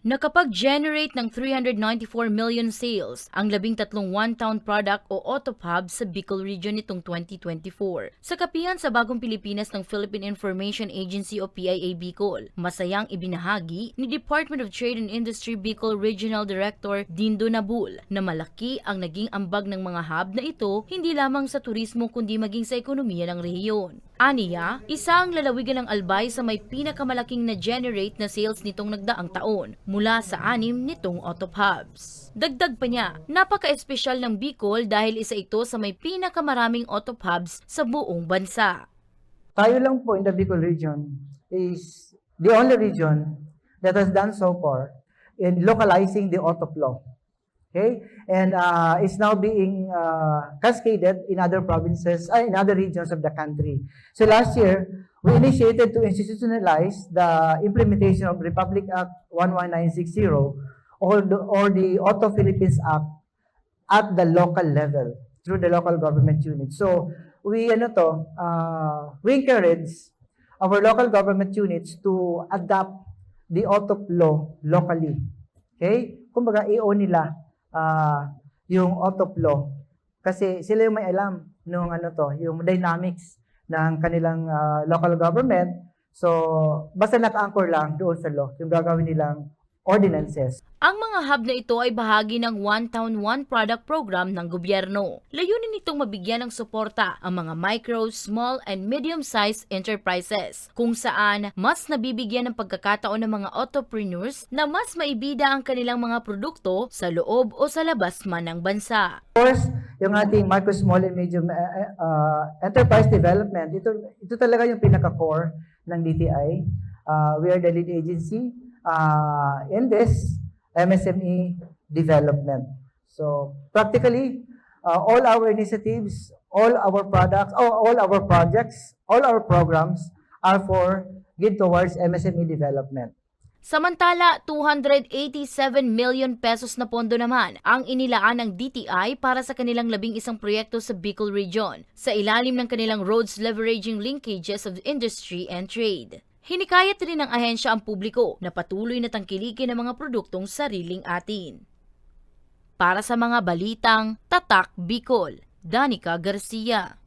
Nakapag-generate ng 394 million sales ang 13 one-town product o Autopub sa Bicol Region nitong 2024. Sa kapihan sa Bagong Pilipinas ng Philippine Information Agency o PIA Bicol, masayang ibinahagi ni Department of Trade and Industry Bicol Regional Director Dindo Nabul na malaki ang naging ambag ng mga hub na ito hindi lamang sa turismo kundi maging sa ekonomiya ng rehiyon. Aniya, isa ang lalawigan ng Albay sa may pinakamalaking na-generate na sales nitong nagdaang taon mula sa 6 nitong Autopubs. Dagdag pa niya, napaka-espesyal ng Bicol dahil isa ito sa may pinakamaraming Autopubs sa buong bansa. Tayo lang po in the Bicol region is the only region that has done so far in localizing the Autoplo. Okay, and it's now being cascaded in other provinces, in other regions of the country. So last year, we initiated to institutionalize the implementation of Republic Act 11960 or the Auto Philippines Act at the local level through the local government unit. So we we encourage our local government units to adopt the Autoplo locally. Okay, kumbaga i-own nila yung Autoplo kasi sila yung may alam nung yung dynamics ng kanilang local government. So basta naka-anchor lang doon sa law yung gagawin nilang ordinances. Ang mga hub na ito ay bahagi ng One Town One Product program ng gobyerno. Layunin nitong mabigyan ng suporta ang mga micro, small and medium-sized enterprises kung saan mas nabibigyan ng pagkakataon ng mga entrepreneurs na mas maibida ang kanilang mga produkto sa loob o sa labas man ng bansa. Of course, yung ating micro, small and medium enterprise development, ito talaga yung pinaka-core ng DTI. We are the lead agency in this MSME development. So practically, all our initiatives, all our products, all our projects, all our programs are geared towards MSME development. Samantala, 287 million pesos na pondo naman ang inilaan ng DTI para sa kanilang 11 proyekto sa Bicol Region sa ilalim ng kanilang roads leveraging linkages of industry and trade. Hinikayat rin ng ahensya ang publiko na patuloy na tangkilikin ang mga produktong sariling atin. Para sa mga balitang Tatak Bicol, Danica Garcia.